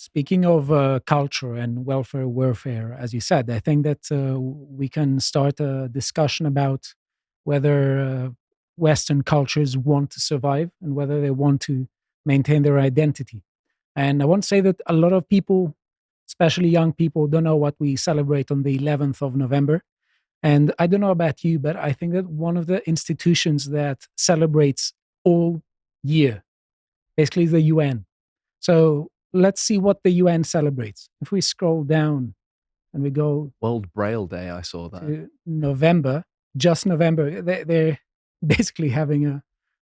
Speaking of culture and welfare warfare, as you said, I think that we can start a discussion about whether Western cultures want to survive and whether they want to maintain their identity. And I want to say that a lot of people, especially young people, don't know what we celebrate on the 11th of November. And I don't know about you, but I think that one of the institutions that celebrates all year, basically, is the UN. So let's see what the UN celebrates. If we scroll down and we go World Braille Day, I saw that. to November, just November, they're basically having a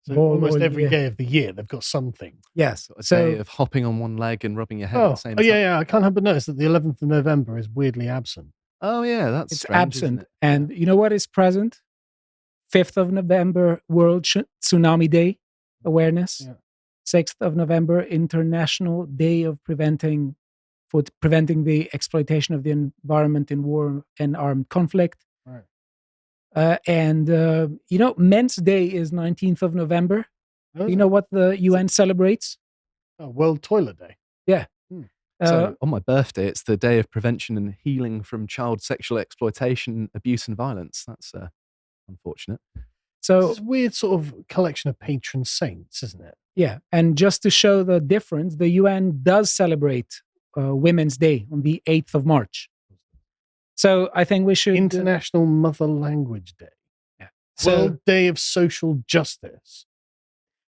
So ball almost all every year. day of the year, they've got something. Yes. A So day of hopping on one leg and rubbing your head at Oh, the same oh time. yeah. I can't help but notice that the 11th of November is weirdly absent. Oh, yeah, that's it's strange, isn't absent. it? And you know what is present? 5th of November, World Tsunami Day awareness. Yeah. 6th of November, International Day of preventing the exploitation of the environment in war and armed conflict. Right. Men's Day is 19th of November. Oh, Do you know what the UN celebrates? World Toilet Day. Yeah. So on my birthday, it's the day of prevention and healing from child sexual exploitation, abuse, and violence. That's unfortunate. So It's this weird sort of collection of patron saints, isn't it? yeah, and just to show the difference, the UN does celebrate Women's Day on the 8th of March. So I think we should International Mother Language Day. Yeah. World Day of Social Justice.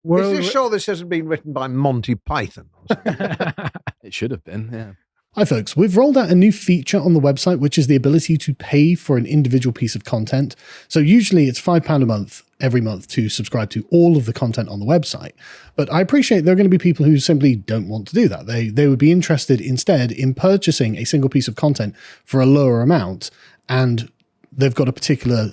World Is this sure this hasn't been written by Monty Python? Or something? It should have been, yeah. Hi folks, we've rolled out a new feature on the website, which is the ability to pay for an individual piece of content. So usually it's £5 a month every month to subscribe to all of the content on the website. But I appreciate there are going to be people who simply don't want to do that. They would be interested instead in purchasing a single piece of content for a lower amount, and they've got a particular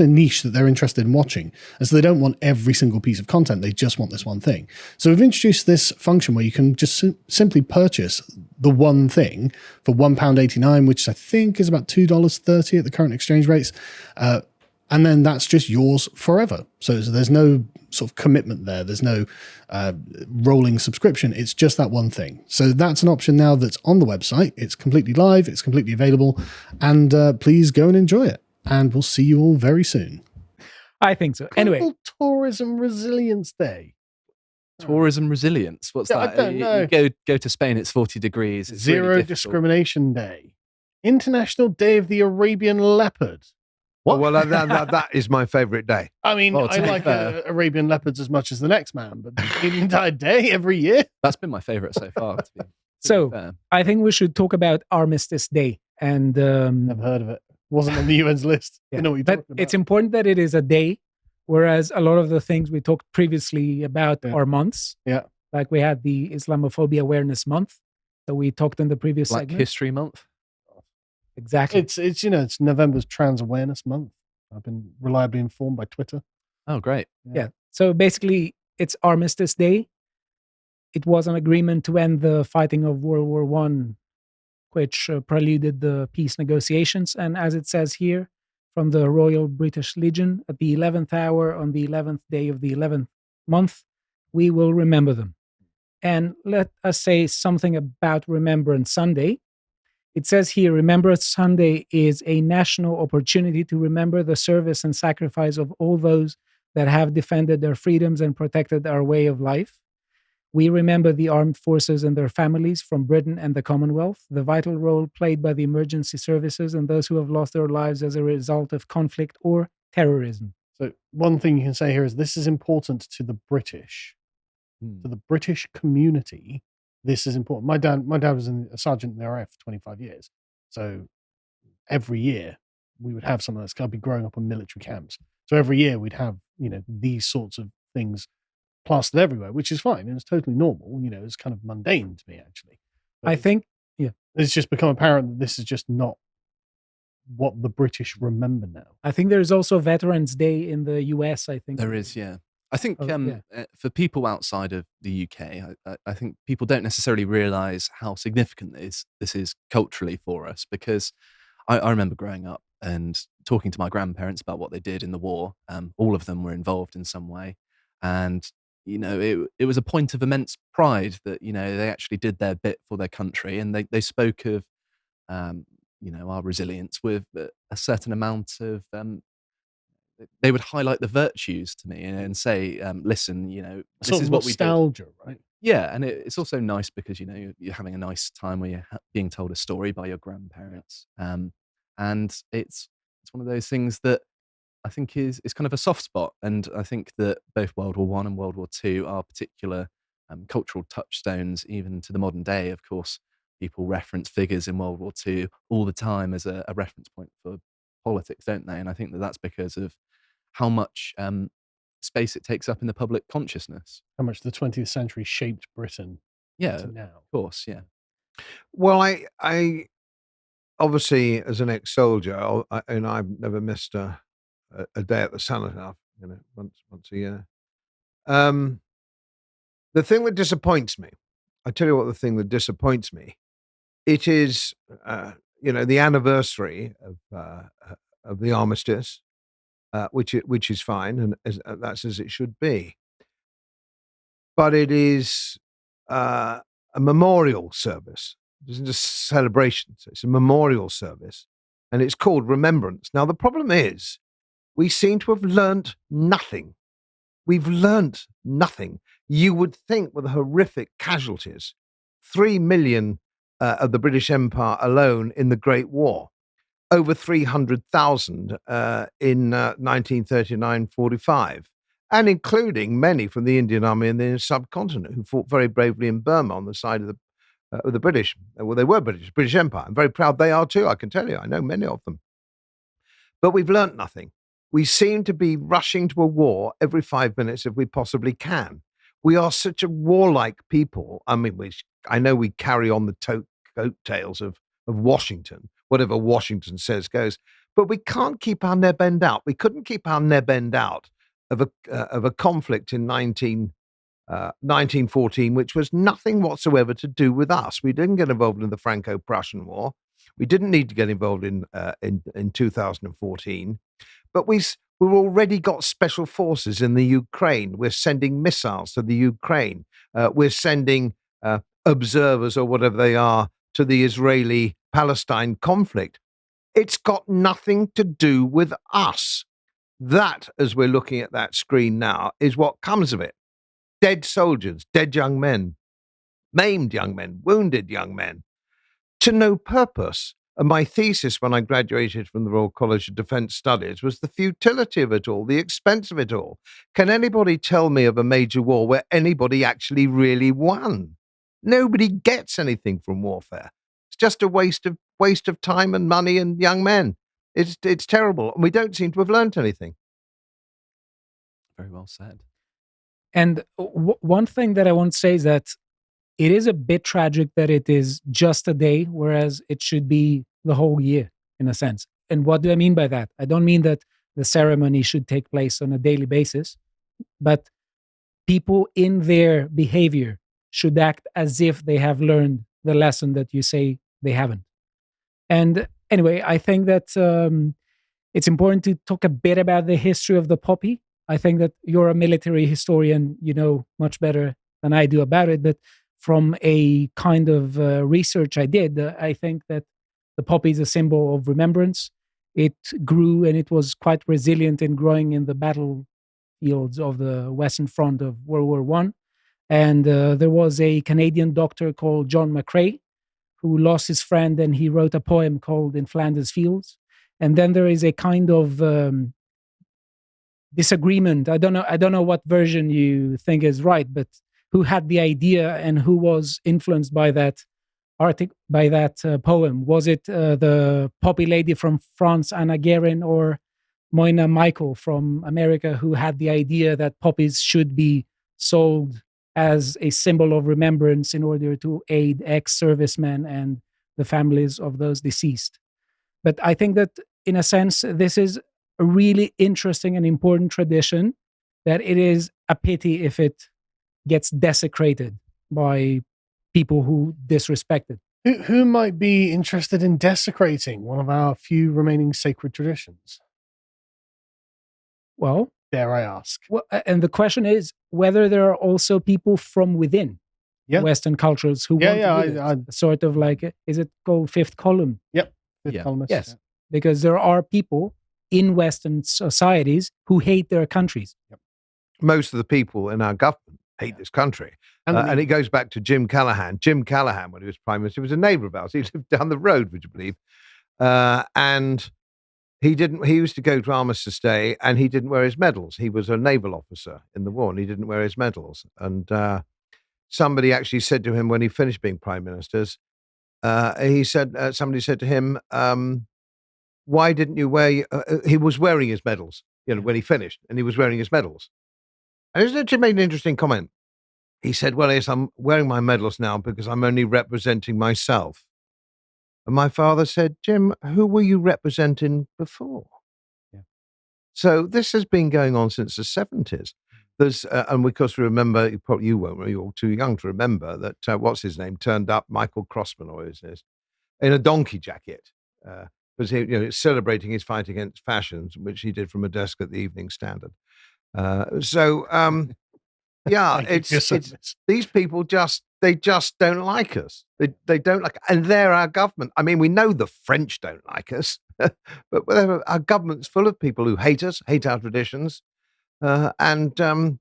niche that they're interested in watching. And so they don't want every single piece of content. They just want this one thing. So we've introduced this function where you can just simply purchase the one thing for £1.89, which I think is about $2.30 at the current exchange rates. And then that's just yours forever. So there's no sort of commitment there. There's no rolling subscription. It's just that one thing. So that's an option now that's on the website. It's completely live. It's completely available. And please go and enjoy it. And we'll see you all very soon. I think so. Anyway, Global Tourism Resilience Day. Tourism resilience. What's Yeah, I that? don't know. You go to Spain, it's 40 degrees. It's Zero really difficult. Discrimination Day. International Day of the Arabian Leopard. What? Well, that is my favourite day. I mean, Well, I to be like fair- Arabian leopards as much as the next man, but the entire day, every year. That's been my favourite so far. To be So- fair. I think we should talk about Armistice Day. And Never heard of it. Wasn't on the UN's list. yeah, I know what you're but talking about. it's important that it is a day, whereas a lot of the things we talked previously about Yeah. are months. Yeah. Like we had the Islamophobia Awareness Month that we talked in the previous Black segment. History Month. Exactly. It's November's Trans Awareness Month. I've been reliably informed by Twitter. Oh, great. Yeah. So basically, it's Armistice Day. It was an agreement to end the fighting of World War One, which preluded the peace negotiations. And as it says here, from the Royal British Legion, at the 11th hour on the 11th day of the 11th month, we will remember them. And let us say something about Remembrance Sunday. It says here, Remembrance Sunday is a national opportunity to remember the service and sacrifice of all those that have defended their freedoms and protected our way of life. We remember the armed forces and their families from Britain and the Commonwealth, the vital role played by the emergency services and those who have lost their lives as a result of conflict or terrorism. So one thing you can say here is this is important to the British, to the British community. This is important. My dad was a sergeant in the RAF for 25 years. So every year we would have some of this. I'd be growing up in military camps. So every year we'd have, these sorts of things plastered everywhere, which is fine. And it's totally normal. It's kind of mundane to me, actually. But I think, it's just become apparent that this is just not what the British remember now. I think there's also Veterans Day in the US, I think. There is, yeah. I think Oh, yeah. for people outside of the UK, I think people don't necessarily realise how significant this is culturally for us, because I remember growing up and talking to my grandparents about what they did in the war. All of them were involved in some way. And it was a point of immense pride that they actually did their bit for their country, and they spoke of our resilience with a certain amount of they would highlight the virtues to me and say, listen, this Sort is of what we did. nostalgia, right? Yeah, and it's also nice because you're having a nice time where you're being told a story by your grandparents, and it's one of those things that I think is kind of a soft spot. And I think that both World War One and World War Two are particular cultural touchstones, even to the modern day. Of course, people reference figures in World War Two all the time as a reference point for politics, don't they? And I think that that's because of how much space it takes up in the public consciousness. How much the 20th century shaped Britain Yeah, to of now. course, yeah. Well, I obviously, as an ex-soldier, and I've never missed a day at the Salad, once a year. The thing that disappoints me, I tell you what, the thing that disappoints me, it is, the anniversary of the Armistice, which is fine, and that's as it should be. But it is a memorial service. It isn't just celebrations. It's a memorial service, and it's called Remembrance. Now, the problem is we seem to have learnt nothing. We've learnt nothing. You would think with the horrific casualties, 3 million of the British Empire alone in the Great War, over 300,000 in 1939-45, and including many from the Indian Army and the subcontinent who fought very bravely in Burma on the side of the British. Well, they were British Empire. I'm very proud they are too, I can tell you. I know many of them. But we've learnt nothing. We seem to be rushing to a war every 5 minutes if we possibly can. We are such a warlike people. I mean, I know we carry on the coattails of Washington. Whatever Washington says goes. But we can't keep our neb end out. We couldn't keep our neb end out of a conflict in 1914, which was nothing whatsoever to do with us. We didn't get involved in the Franco-Prussian War. We didn't need to get involved in 2014. But we've already got special forces in the Ukraine. We're sending missiles to the Ukraine. We're sending observers or whatever they are to the Israeli-Palestine conflict. It's got nothing to do with us. That, as we're looking at that screen now, is what comes of it. Dead soldiers, dead young men, maimed young men, wounded young men, to no purpose. And my thesis when I graduated from the Royal College of Defence Studies was the futility of it all, the expense of it all. Can anybody tell me of a major war where anybody actually really won? Nobody gets anything from warfare. It's just a waste of time and money and young men. It's terrible, and we don't seem to have learnt anything. Very well said. And one thing that I want to say is that it is a bit tragic that it is just a day, whereas it should be the whole year, in a sense. And what do I mean by that? I don't mean that the ceremony should take place on a daily basis, but people in their behavior should act as if they have learned the lesson that you say they haven't. And anyway, I think that it's important to talk a bit about the history of the poppy. I think that you're a military historian, you know much better than I do about it, but from a kind of research I did, I think that the poppy is a symbol of remembrance. It grew and it was quite resilient in growing in the battlefields of the Western Front of World War One. And there was a Canadian doctor called John McCrae who lost his friend, and he wrote a poem called In Flanders Fields. And then there is a kind of disagreement. I don't know what version you think is right, but who had the idea and who was influenced by that poem? Was it the poppy lady from France, Anna Guerin, or Moina Michael from America, who had the idea that poppies should be sold as a symbol of remembrance in order to aid ex-servicemen and the families of those deceased? But I think that, in a sense, this is a really interesting and important tradition, that it is a pity if it gets desecrated by people who disrespect it. Who might be interested in desecrating one of our few remaining sacred traditions? Well, dare I ask? Well, and the question is whether there are also people from within Western cultures who want to do this. Sort of like, is it called fifth column? Yep. Fifth columnist. Yes. Yeah. Because there are people in Western societies who hate their countries. Yep. Most of the people in our government hate this country. And it goes back to Jim Callaghan. Jim Callaghan, when he was Prime Minister, was a neighbour of ours. He lived down the road, would you believe? And he used to go to Armistice Day and he didn't wear his medals. He was a naval officer in the war and he didn't wear his medals. And somebody actually said to him when he finished being Prime Minister, somebody said to him, why didn't you wear, he was wearing his medals, when he finished and he was wearing his medals. And he made an interesting comment. He said, well, yes, I'm wearing my medals now because I'm only representing myself. And my father said, Jim, who were you representing before? Yeah. So this has been going on since the 70s. There's, and of course, remember, you won't, you're too young to remember that, what's his name, turned up, Michael Crossman, or is this, in a donkey jacket, because he, celebrating his fight against fashions, which he did from a desk at the Evening Standard. Yeah, it's these people they just don't like us. They don't like, and they're our government. I mean, we know the French don't like us, but our government's full of people who hate us, hate our traditions, and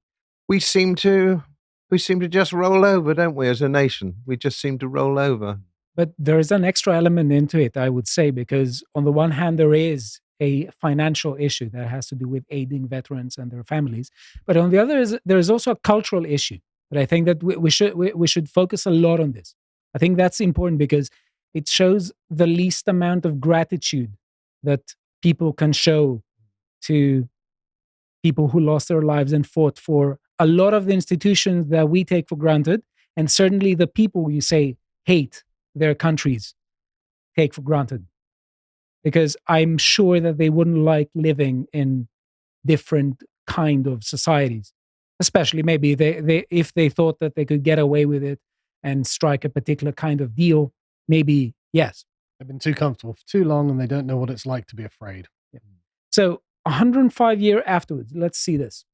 we seem to just roll over, don't we? As a nation, we just seem to roll over. But there is an extra element into it, I would say, because on the one hand, there is a financial issue that has to do with aiding veterans and their families. But on the other, there is also a cultural issue. But I think that we should focus a lot on this. I think that's important because it shows the least amount of gratitude that people can show to people who lost their lives and fought for a lot of the institutions that we take for granted, and certainly the people you say hate their countries take for granted. Because I'm sure that they wouldn't like living in different kind of societies, especially maybe if they thought that they could get away with it and strike a particular kind of deal, maybe yes. They've been too comfortable for too long and they don't know what it's like to be afraid. Yeah. So 105 years afterwards, let's see this.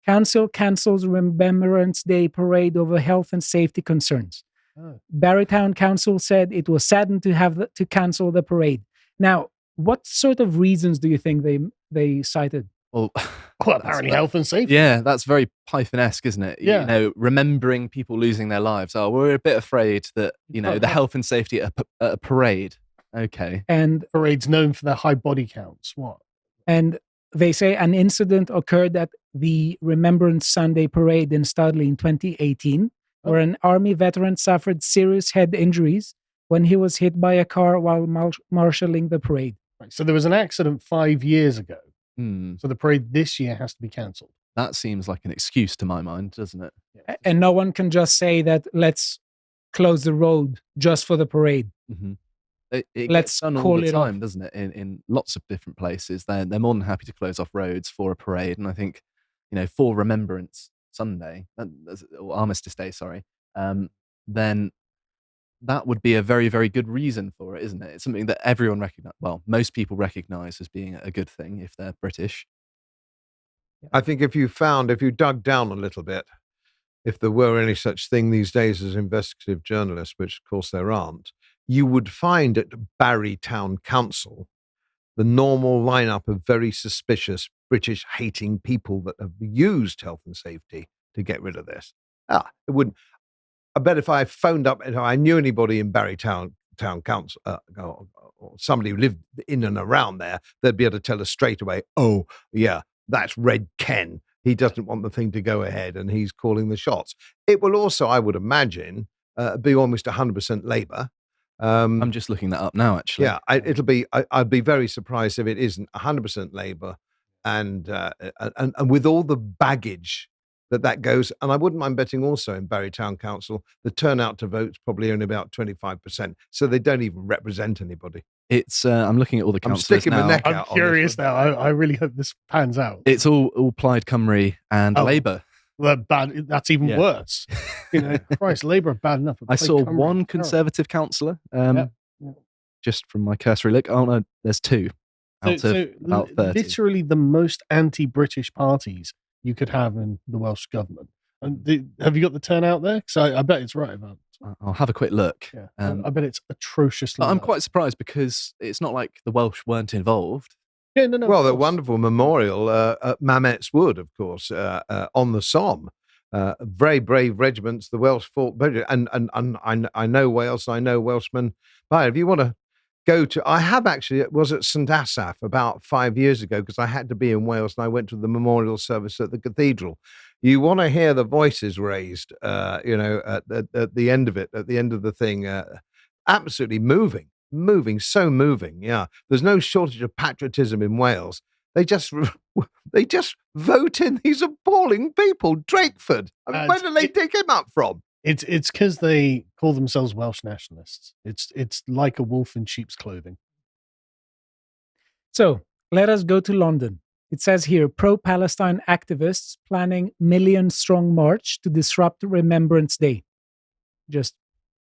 Council cancels Remembrance Day parade over health and safety concerns. Barrytown Council said it was saddened to have to cancel the parade. Now, what sort of reasons do you think they cited? Well, apparently health and safety. Yeah, that's very Python-esque, isn't it? Yeah. Remembering people losing their lives. Oh, we're a bit afraid that, the health and safety at a parade. Okay. And parade's known for their high body counts. What? And they say an incident occurred at the Remembrance Sunday parade in Studley in 2018. Where an army veteran suffered serious head injuries when he was hit by a car while marshalling the parade. Right, so there was an accident 5 years ago. Hmm. So the parade this year has to be cancelled. That seems like an excuse to my mind, doesn't it? Yeah. And no one can just say that let's close the road just for the parade. Mm-hmm. It Let's gets done all call the it time, off. doesn't it? In lots of different places, they're more than happy to close off roads for a parade. And I think, for Remembrance Sunday, or Armistice Day, sorry, then that would be a very, very good reason for it, isn't it? It's something that everyone most people recognize as being a good thing if they're British. I think if you dug down a little bit, if there were any such thing these days as investigative journalists, which of course there aren't, you would find at Barry Town Council the normal lineup of very suspicious British hating people that have used health and safety to get rid of this. It wouldn't. I bet if I phoned up and I knew anybody in Barry Town Council or somebody who lived in and around there, they'd be able to tell us straight away, oh, yeah, that's Red Ken. He doesn't want the thing to go ahead and he's calling the shots. It will also, I would imagine, be almost 100% Labour. I'm just looking that up now, actually. Yeah, I'd be very surprised if it isn't 100% Labour and with all the baggage that goes, and I wouldn't mind betting also in Barry Town Council, the turnout to vote's probably only about 25%, so they don't even represent anybody. It's I'm looking at all the I'm councillors sticking my now. neck I'm out. curious now. I really hope this pans out. It's all Plaid Cymru and Labour. Well, bad. That's even worse. Christ, Labour are bad enough. I saw one Conservative councillor, just from my cursory look. Oh no, there's two. out of about 30. Literally the most anti-British parties you could have in the Welsh government. And have you got the turnout there? Because I bet it's right about. I'll have a quick look. Yeah, I bet it's atrociously. I'm low. quite surprised because it's not like the Welsh weren't involved. Yeah, no. Well, the wonderful memorial at Mametz Wood, of course, on the Somme. Very brave regiments, the Welsh fought, and I know Wales, I know Welshmen. But if you want to go to, I have actually, it was at St Asaph about 5 years ago because I had to be in Wales and I went to the memorial service at the cathedral. You want to hear the voices raised, at the end of it, at the end of the thing. Absolutely moving, so moving. Yeah, there's no shortage of patriotism in Wales. They just vote in these appalling people. Drakeford. I mean, where did they dig him up from? It's because they call themselves Welsh nationalists. It's like a wolf in sheep's clothing. So let us go to London. It says here, pro-Palestine activists planning million-strong march to disrupt Remembrance Day. Just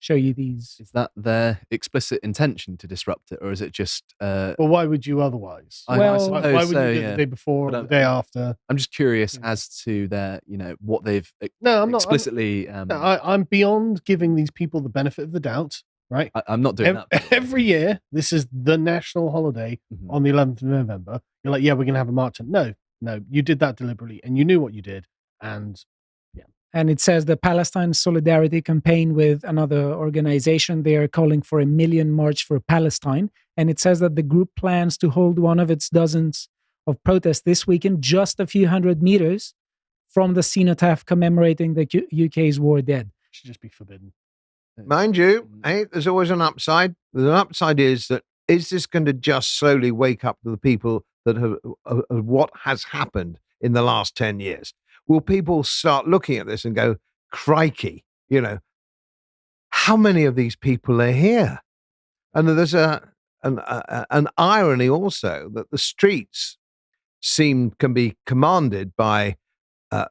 show you these. Is that their explicit intention to disrupt it, or is it just? Well, why would you otherwise? I Well, suppose why would so, you do it the day before, or the day after? I'm just curious as to their, what they've No, I'm not explicitly. I'm beyond giving these people the benefit of the doubt. Right? I'm not doing that. Every year, this is the national holiday on the 11th of November. You're like, yeah, we're going to have a march. No, you did that deliberately, and you knew what you did. And yeah. And it says the Palestine Solidarity campaign with another organization. They are calling for a million march for Palestine. And it says that the group plans to hold one of its dozens of protests this weekend, just a few hundred meters from the cenotaph commemorating the UK's war dead. Should just be forbidden. Mind you, there's always an upside. The upside is this going to just slowly wake up to the people that have what has happened in the last 10 years? Will people start looking at this and go, crikey, how many of these people are here? And there's an irony also that the streets can be commanded by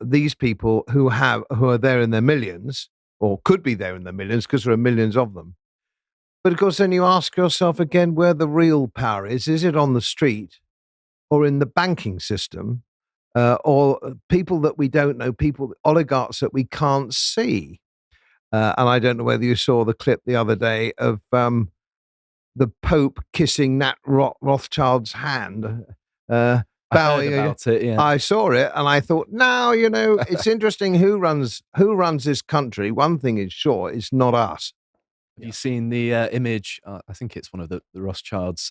these people who are there in their millions, or could be there in the millions because there are millions of them. But of course, then you ask yourself again where the real power is. Is it on the street or in the banking system or people that we don't know, oligarchs that we can't see? And I don't know whether you saw the clip the other day of the Pope kissing Nat Rothschild's hand. Bowing about it, yeah. I saw it and I thought, now, it's interesting who runs this country. One thing is sure, it's not us. Have you seen the image? I think it's one of the Rothschilds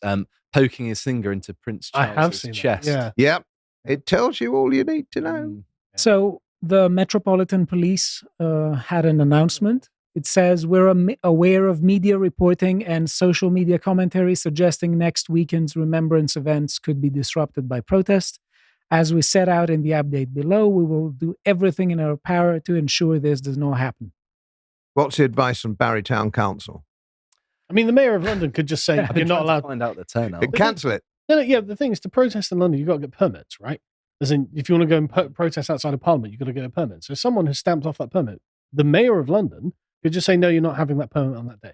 poking his finger into Prince Charles's chest. That, yeah. Yep. It tells you all you need to know. So the Metropolitan Police had an announcement. It says, we're aware of media reporting and social media commentary suggesting next weekend's Remembrance events could be disrupted by protest. As we set out in the update below, we will do everything in our power to ensure this does not happen. What's the advice from Barry Town Council? I mean, the Mayor of London could just say, you're not allowed to find out the turnout. Cancel it. No, yeah, the thing is, to protest in London, you've got to get permits, right? As in, if you want to go and protest outside of Parliament, you've got to get a permit. So someone has stamped off that permit. The Mayor of London could just say, no, you're not having that permit on that day.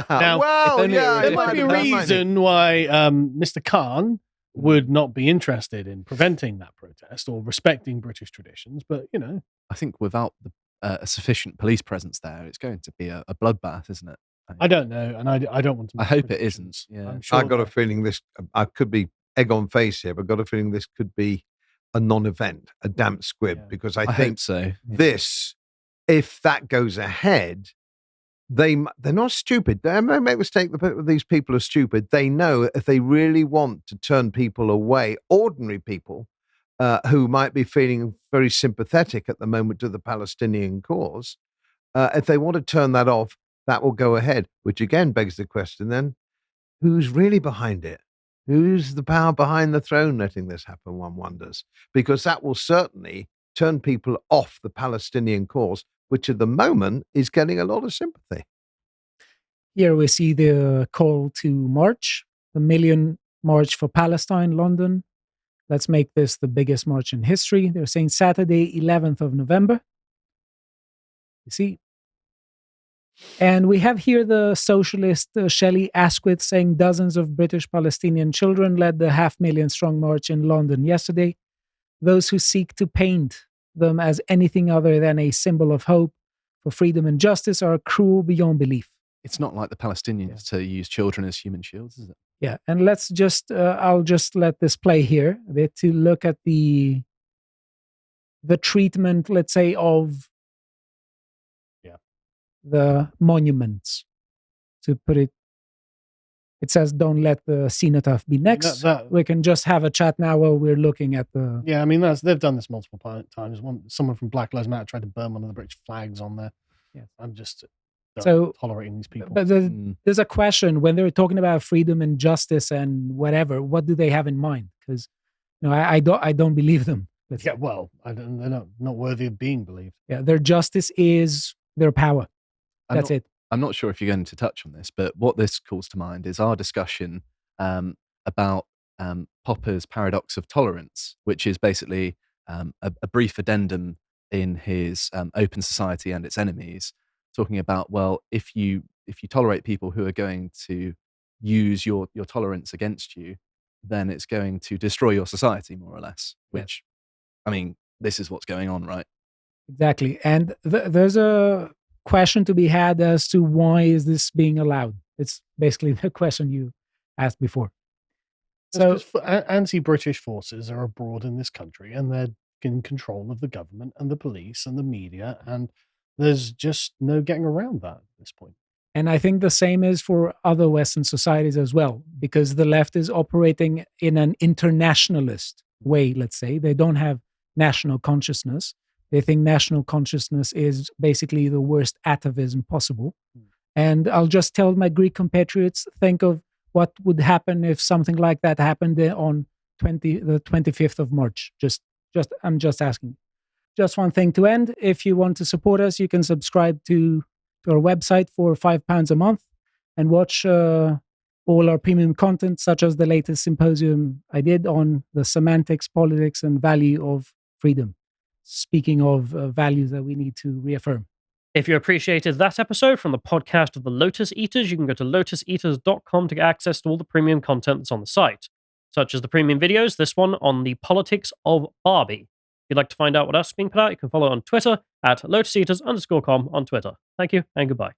Now, there might be a reason why Mr. Khan would not be interested in preventing that protest or respecting British traditions, but, I think without a sufficient police presence there, it's going to be a bloodbath, isn't it? I don't know, and I don't want to. I hope it isn't. Yeah. I'm sure I've got a feeling this. I could be egg on face here, but I've got a feeling this could be a non-event, a damp squib, because I think hope so. This, if that goes ahead, they're not stupid. They may make a mistake. These people are stupid. They know if they really want to turn people away, ordinary people who might be feeling very sympathetic at the moment to the Palestinian cause, if they want to turn that off, that will go ahead, which again begs the question then, who's really behind it? Who's the power behind the throne letting this happen, one wonders? Because that will certainly turn people off the Palestinian cause, which at the moment is getting a lot of sympathy. Here we see the call to march, the Million March for Palestine, London. Let's make this the biggest march in history. They're saying Saturday, 11th of November. You see, And we have here the socialist Shelley Asquith saying dozens of British Palestinian children led the 500,000 strong march in London yesterday. Those who seek to paint them as anything other than a symbol of hope for freedom and justice are cruel beyond belief. It's not like the Palestinians to use children as human shields, is it? Yeah, and let's just I'll just let this play here a bit to look at the treatment, let's say, of the monuments. To put it, it says, "Don't let the cenotaph be next." We can just have a chat now while we're looking at the. Yeah, I mean they've done this multiple times. Someone from Black Lives Matter tried to burn one of the British flags on there. Yes. I'm just tolerating these people. But there's a question when they're talking about freedom and justice and whatever. What do they have in mind? Because I don't believe them. Yeah, well, they're not worthy of being believed. Yeah, their justice is their power. That's it. I'm not sure if you're going to touch on this, but what this calls to mind is our discussion about Popper's paradox of tolerance, which is basically a brief addendum in his Open Society and Its Enemies, talking about, well, if you tolerate people who are going to use your tolerance against you, then it's going to destroy your society, more or less. Which, I mean, this is what's going on, right? Exactly. And there's a question to be had as to why is this being allowed. It's basically the question you asked before. So anti-British forces are abroad in this country and they're in control of the government and the police and the media, and there's just no getting around that at this point. And I think the same is for other Western societies as well, because the left is operating in an internationalist way, let's say. They don't have national consciousness. They think national consciousness is basically the worst atavism possible. And I'll just tell my Greek compatriots, think of what would happen if something like that happened on the 25th of March. I'm just asking. Just one thing to end. If you want to support us, you can subscribe to our website for £5 a month and watch all our premium content, such as the latest symposium I did on the semantics, politics, and value of freedom. Speaking of values that we need to reaffirm. If you appreciated that episode from the podcast of the Lotus Eaters, you can go to lotuseaters.com to get access to all the premium content that's on the site, such as the premium videos, this one on the politics of Barbie. If you'd like to find out what else is being put out, you can follow on Twitter at lotuseaters_com on Twitter. Thank you and goodbye.